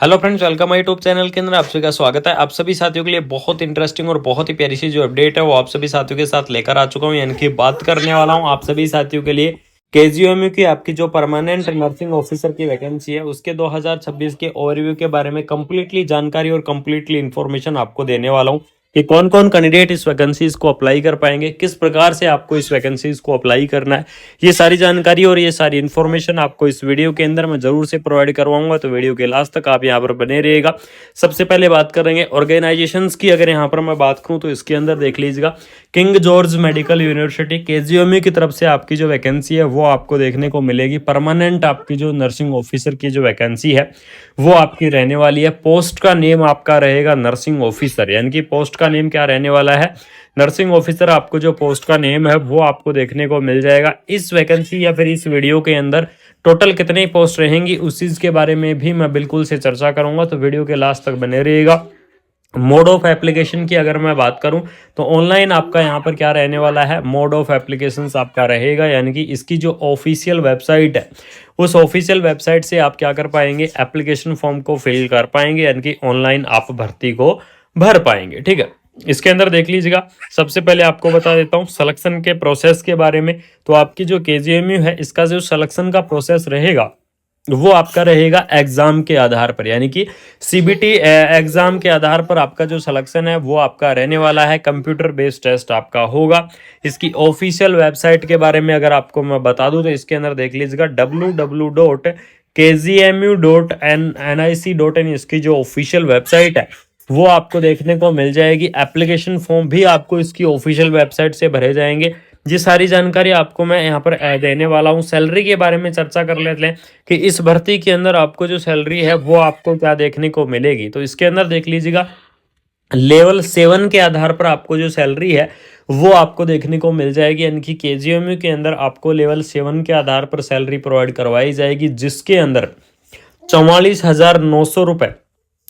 Hello friends, welcome my YouTube channel के अंदर आप सभी का स्वागत है। आप सभी साथियों के लिए बहुत इंटरेस्टिंग और बहुत ही प्यारी सी जो अपडेट है वो आप सभी साथियों के साथ लेकर आ चुका हूं। यानी कि बात करने वाला हूं आप सभी साथियों के लिए केजीएमयू की आपकी जो परमानेंट नर्सिंग ऑफिसर की वैकेंसी है उसके 2026 के ओवरव्यू के बारे में कंप्लीटली जानकारी और कंप्लीटली इन्फॉर्मेशन आपको देने वाला हूं कि कौन कौन कैंडिडेट इस वैकेंसीज को अप्लाई कर पाएंगे, किस प्रकार से आपको इस वैकेंसीज को अप्लाई करना है। ये सारी जानकारी और ये सारी इन्फॉर्मेशन आपको इस वीडियो के अंदर मैं जरूर से प्रोवाइड करवाऊंगा, तो वीडियो के लास्ट तक आप यहाँ पर बने रहिएगा। सबसे पहले बात करेंगे ऑर्गेनाइजेशंस की। अगर यहाँ पर मैं बात करूँ तो इसके अंदर देख लीजिएगा, king George medical university KGMU की तरफ से आपकी जो वैकेंसी है वो आपको देखने को मिलेगी। परमानेंट आपकी जो नर्सिंग ऑफिसर की जो वैकेंसी है वो आपकी रहने वाली है। पोस्ट का नेम आपका रहेगा नर्सिंग ऑफिसर, यानी कि पोस्ट का नेम क्या रहने वाला है, नर्सिंग ऑफिसर। आपको जो पोस्ट का नेम है वो आपको देखने को मिल जाएगा। इस वैकेंसी या फिर इस वीडियो के अंदर टोटल कितनी पोस्ट रहेंगी उस चीज के बारे में भी मैं बिल्कुल से चर्चा करूंगा, तो वीडियो के लास्ट तक बने रहिएगा। मोड ऑफ एप्लीकेशन की अगर मैं बात करूं तो ऑनलाइन आपका यहाँ पर क्या रहने वाला है, मोड ऑफ एप्लीकेशंस आपका रहेगा। यानी कि इसकी जो ऑफिशियल वेबसाइट है उस ऑफिशियल वेबसाइट से आप क्या कर पाएंगे, एप्लीकेशन फॉर्म को फिल कर पाएंगे, यानी कि ऑनलाइन आप भर्ती को भर पाएंगे। ठीक है, इसके अंदर देख लीजिएगा। सबसे पहले आपको बता देता हूँ सिलेक्शन के प्रोसेस के बारे में। तो आपकी जो केजीएमयू है इसका जो सिलेक्शन का प्रोसेस रहेगा वो आपका रहेगा एग्जाम के आधार पर, यानी कि सीबीटी एग्जाम के आधार पर आपका जो सिलेक्शन है वो आपका रहने वाला है। कंप्यूटर बेस्ड टेस्ट आपका होगा। इसकी ऑफिशियल वेबसाइट के बारे में अगर आपको मैं बता दूं तो इसके अंदर देख लीजिएगा www.kgmu.nic.in इसकी जो ऑफिशियल वेबसाइट है वो आपको देखने को मिल जाएगी। एप्लीकेशन फॉर्म भी आपको इसकी ऑफिशियल वेबसाइट से भरे जाएंगे। ये सारी जानकारी आपको मैं यहाँ पर देने वाला हूँ। सैलरी के बारे में चर्चा कर लेते हैं कि इस भर्ती के अंदर आपको जो सैलरी है वो आपको क्या देखने को मिलेगी। तो इसके अंदर देख लीजिएगा, लेवल 7 के आधार पर आपको जो सैलरी है वो आपको देखने को मिल जाएगी। यानी कि केजीएमयू के अंदर आपको लेवल 7 के आधार पर सैलरी प्रोवाइड करवाई जाएगी, जिसके अंदर 44,900 रुपये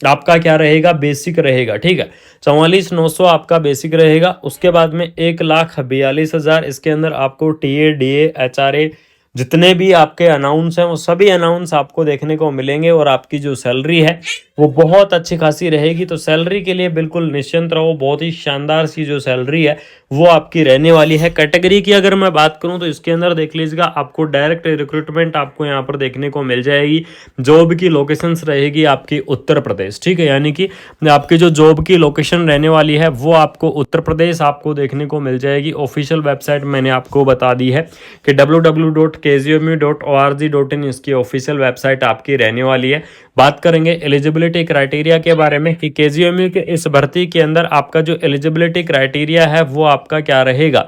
आपका क्या रहेगा, बेसिक रहेगा। ठीक है, 44,900 आपका बेसिक रहेगा। उसके बाद में 1,42,000 इसके अंदर आपको टीए डीए एचआरए जितने भी आपके अनाउंस हैं वो सभी अनाउंस आपको देखने को मिलेंगे। और आपकी जो सैलरी है वो बहुत अच्छी खासी रहेगी। तो सैलरी के लिए बिल्कुल निश्चिंत रहो, बहुत ही शानदार सी जो सैलरी है वो आपकी रहने वाली है। कैटेगरी की अगर मैं बात करूं तो इसके अंदर देख लीजिएगा, आपको डायरेक्ट रिक्रूटमेंट आपको यहाँ पर देखने को मिल जाएगी। जॉब की लोकेशंस रहेगी आपकी उत्तर प्रदेश। ठीक है, यानी कि आपकी जो जॉब की लोकेशन रहने वाली है वो आपको उत्तर प्रदेश आपको देखने को मिल जाएगी। ऑफिशियल वेबसाइट मैंने आपको बता दी है कि www.kgmu.org.in इसकी ऑफिशियल वेबसाइट आपकी रहने वाली है। बात करेंगे एलिजिबिलिटी क्राइटेरिया के बारे में कि केजीएमयू के इस भर्ती के अंदर आपका जो एलिजिबिलिटी क्राइटेरिया है वो आपका क्या रहेगा।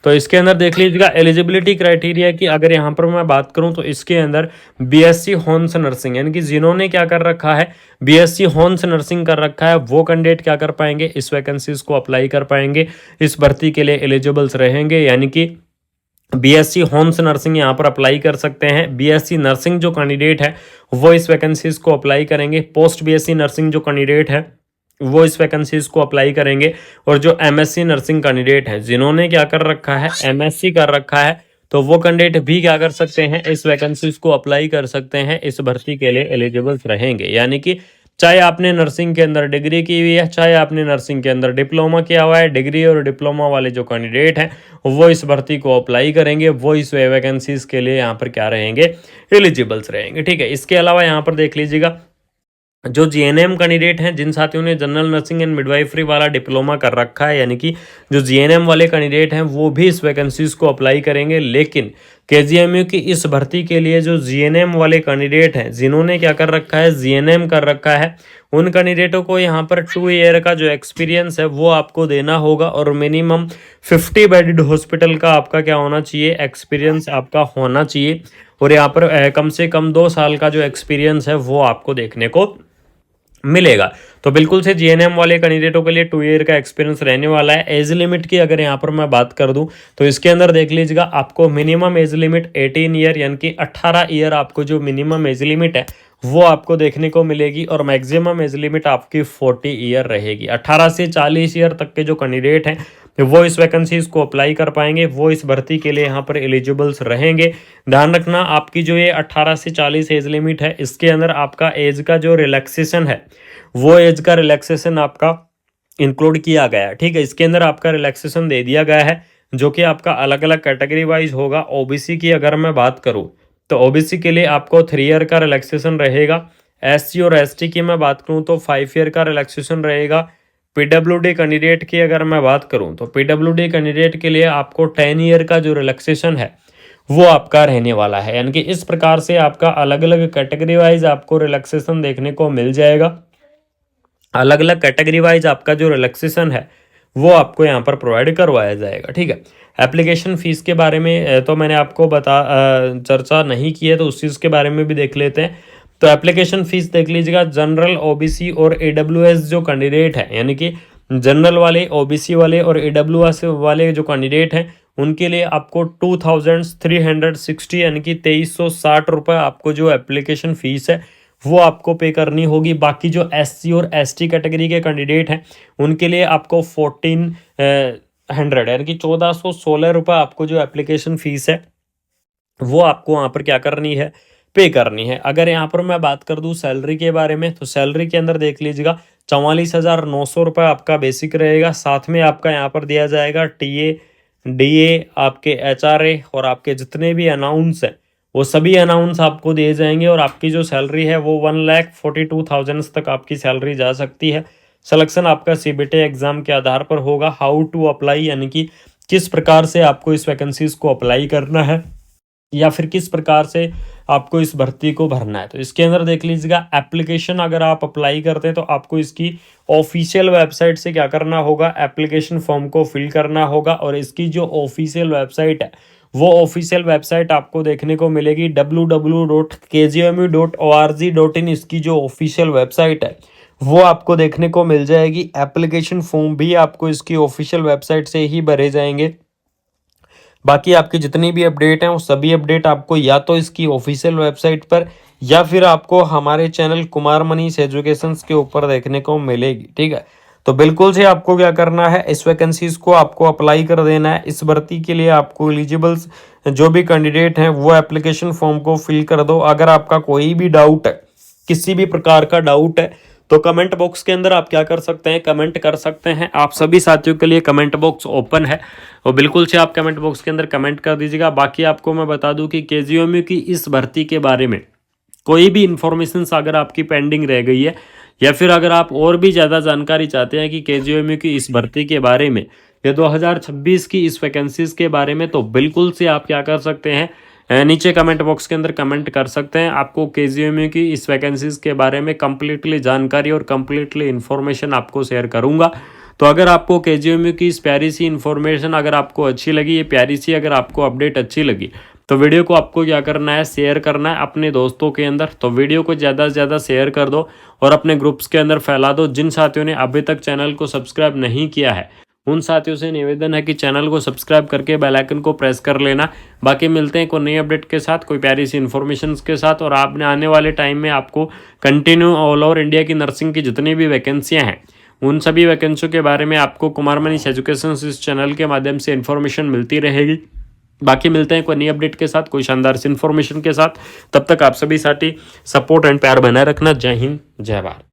तो इसके अंदर देख लीजिएगा, एलिजिबिलिटी क्राइटेरिया की अगर यहाँ पर मैं बात करूँ तो इसके अंदर बीएससी हॉर्न्स नर्सिंग, यानी कि जिन्होंने क्या कर रखा है, बीएससी हॉर्न्स नर्सिंग कर रखा है, वो कैंडिडेट क्या कर पाएंगे, इस वैकेंसीज को अप्लाई कर पाएंगे, इस भर्ती के लिए एलिजिबल्स रहेंगे। यानी कि बीएससी हॉर्न्स नर्सिंग यहाँ पर अप्लाई कर सकते हैं। बीएससी नर्सिंग जो कैंडिडेट है वो इस वैकेंसीज को अप्लाई करेंगे। पोस्ट बीएससी नर्सिंग जो कैंडिडेट है वो इस वैकेंसीज को अप्लाई करेंगे। और जो एमएससी नर्सिंग कैंडिडेट है, जिन्होंने क्या कर रखा है, एमएससी कर रखा है, तो वो कैंडिडेट भी क्या कर सकते हैं, इस वैकेंसीज को अप्लाई कर सकते हैं, इस भर्ती के लिए एलिजिबल्स रहेंगे। यानी कि चाहे आपने नर्सिंग के अंदर डिग्री की हुई है, चाहे आपने नर्सिंग के अंदर डिप्लोमा किया हुआ है, डिग्री और डिप्लोमा वाले जो कैंडिडेट हैं वो इस भर्ती को अप्लाई करेंगे, वो इस वैकेंसीज के लिए यहाँ पर क्या रहेंगे, एलिजिबल्स रहेंगे। ठीक है, इसके अलावा यहाँ पर देख लीजिएगा, जो जीएनएम कैंडिडेट हैं, जिन साथियों ने जनरल नर्सिंग एंड मिडवाइफरी वाला डिप्लोमा कर रखा है, यानी कि जो जीएनएम वाले कैंडिडेट हैं वो भी इस वैकेंसीज को अप्लाई करेंगे। लेकिन केजीएमयू की इस भर्ती के लिए जो जीएनएम वाले कैंडिडेट हैं, जिन्होंने क्या कर रखा है, जीएनएम कर रखा है, उन कैंडिडेटों को यहाँ पर 2 ईयर का जो एक्सपीरियंस है वो आपको देना होगा। और मिनिमम 50 बेडेड हॉस्पिटल का आपका क्या होना चाहिए, एक्सपीरियंस आपका होना चाहिए। और यहाँ पर कम से कम 2 साल का जो एक्सपीरियंस है वो आपको देखने को मिलेगा। तो बिल्कुल से जीएनएम वाले कैंडिडेटों के लिए 2 ईयर का एक्सपीरियंस रहने वाला है। एज लिमिट की अगर यहाँ पर मैं बात कर दूं तो इसके अंदर देख लीजिएगा, आपको मिनिमम एज लिमिट 18 ईयर, यानी कि 18 ईयर आपको जो मिनिमम एज लिमिट है वो आपको देखने को मिलेगी और मैक्सिमम एज लिमिट आपकी 40 ईयर रहेगी। 18 से 40 ईयर तक के जो कैंडिडेट हैं वो इस वैकेंसीज को अप्लाई कर पाएंगे, वो इस भर्ती के लिए यहाँ पर एलिजिबल्स रहेंगे। ध्यान रखना आपकी जो ये 18 से 40 एज लिमिट है, इसके अंदर आपका एज का जो रिलैक्सेशन है वो एज का रिलैक्सेशन आपका इंक्लूड किया गया है। ठीक है, इसके अंदर आपका रिलैक्सेशन दे दिया गया है जो कि आपका अलग अलग कैटेगरी वाइज होगा। ओबीसी की अगर मैं बात करूं तो ओबीसी के लिए आपको 3 ईयर का रिलैक्सेशन रहेगा। एससी और एसटी की मैं बात करूं तो 5 ईयर का रिलैक्सेशन रहेगा। पीडब्ल्यूडी कैंडिडेट की अगर मैं बात करूं तो पीडब्ल्यूडी कैंडिडेट के लिए आपको 10 ईयर का जो रिलैक्सेशन है वो आपका रहने वाला है। यानी कि इस प्रकार से आपका अलग अलग कैटेगरी वाइज आपको रिलैक्सेशन देखने को मिल जाएगा। अलग अलग कैटेगरी वाइज आपका जो रिलैक्सेशन है वो आपको यहाँ पर प्रोवाइड करवाया जाएगा। ठीक है, एप्लीकेशन फ़ीस के बारे में तो मैंने आपको चर्चा नहीं की है, तो उस चीज़ के बारे में भी देख लेते हैं। तो एप्लीकेशन फ़ीस देख लीजिएगा। जनरल, ओबीसी और ईडब्ल्यूएस जो कैंडिडेट है, यानी कि जनरल वाले, ओबीसी वाले और ईडब्ल्यूएस वाले जो कैंडिडेट हैं उनके लिए आपको 2360 यानी कि 2360 रुपये आपको जो एप्लीकेशन फ़ीस है वो आपको पे करनी होगी। बाकी जो एससी और एसटी कैटेगरी के कैंडिडेट हैं उनके लिए आपको 1400 यानी कि 1416 रुपये आपको जो एप्लीकेशन फ़ीस है वो आपको वहाँ पर क्या करनी है, पे करनी है। अगर यहाँ पर मैं बात कर दूँ सैलरी के बारे में, तो सैलरी के अंदर देख लीजिएगा 44,900 रुपये आपका बेसिक रहेगा। साथ में आपका यहाँ पर दिया जाएगा टीए, डीए, आपके एचआरए और आपके जितने भी अनाउंस हैं वो सभी अनाउंस आपको दिए जाएंगे और आपकी जो सैलरी है वो 1,42,000 तक आपकी सैलरी जा सकती है। सिलेक्शन आपका सीबीटी एग्जाम के आधार पर होगा। हाउ टू अप्लाई यानी कि किस प्रकार से आपको इस वैकेंसीज को अप्लाई करना है या फिर किस प्रकार से आपको इस भर्ती को भरना है। तो इसके अंदर देख लीजिएगा, एप्लीकेशन अगर आप अप्लाई करते हैं तो आपको इसकी ऑफिशियल वेबसाइट से क्या करना होगा, एप्लीकेशन फॉर्म को फिल करना होगा। और इसकी जो ऑफिशियल वेबसाइट है वो ऑफिशियल वेबसाइट आपको देखने को मिलेगी www.kgmu.org.in। इसकी जो ऑफिशियल वेबसाइट है वो आपको देखने को मिल जाएगी। एप्लीकेशन फॉर्म भी आपको इसकी ऑफिशियल वेबसाइट से ही भरे जाएंगे। बाकी आपकी जितनी भी अपडेट हैं वो सभी अपडेट आपको या तो इसकी ऑफिशियल वेबसाइट पर या फिर आपको हमारे चैनल कुमार मनीष एजुकेशन के ऊपर देखने को मिलेगी। ठीक है, तो बिल्कुल से आपको क्या करना है, इस वैकेंसीज को आपको अप्लाई कर देना है। इस भर्ती के लिए आपको एलिजिबल्स जो भी कैंडिडेट हैं वो एप्लीकेशन फॉर्म को फिल कर दो। अगर आपका कोई भी डाउट है, किसी भी प्रकार का डाउट है, तो कमेंट बॉक्स के अंदर आप क्या कर सकते हैं, कमेंट कर सकते हैं। आप सभी साथियों के लिए कमेंट बॉक्स ओपन है और बिल्कुल से आप कमेंट बॉक्स के अंदर कमेंट कर दीजिएगा। बाकी आपको मैं बता दूं कि केजीएमयू की इस भर्ती के बारे में कोई भी इंफॉर्मेशन अगर आपकी पेंडिंग रह गई है या फिर अगर आप और भी ज़्यादा जानकारी चाहते हैं कि केजीएमयू की इस भर्ती के बारे में या 2026 की इस वैकेंसीज के बारे में, तो बिल्कुल से आप क्या कर सकते हैं, नीचे कमेंट बॉक्स के अंदर कमेंट कर सकते हैं। आपको केजीएमयू की इस वैकेंसीज के बारे में कंप्लीटली जानकारी और कंप्लीटली इन्फॉर्मेशन आपको शेयर करूंगा। तो अगर आपको केजीएमयू की इस प्यारी सी इन्फॉर्मेशन अगर आपको अच्छी लगी, ये प्यारी सी अगर आपको अपडेट अच्छी लगी, तो वीडियो को आपको क्या करना है, शेयर करना है अपने दोस्तों के अंदर। तो वीडियो को ज़्यादा से ज़्यादा शेयर कर दो और अपने ग्रुप्स के अंदर फैला दो। जिन साथियों ने अभी तक चैनल को सब्सक्राइब नहीं किया है उन साथियों से निवेदन है कि चैनल को सब्सक्राइब करके बेल आइकन को प्रेस कर लेना। बाकी मिलते हैं कोई नई अपडेट के साथ, कोई प्यारी सी इन्फॉर्मेशन के साथ। और आपने आने वाले टाइम में आपको कंटिन्यू ऑल ओवर इंडिया की नर्सिंग की जितनी भी वैकेंसियाँ हैं उन सभी वैकेंसियों के बारे में आपको कुमार मनीष एजुकेशन इस चैनल के माध्यम से इन्फॉर्मेशन मिलती रहेगी। बाकी मिलते हैं कोई नई अपडेट के साथ, कोई शानदार सी इन्फॉर्मेशन के साथ। तब तक आप सभी साथी सपोर्ट एंड प्यार बनाए रखना। जय हिंद, जय भारत।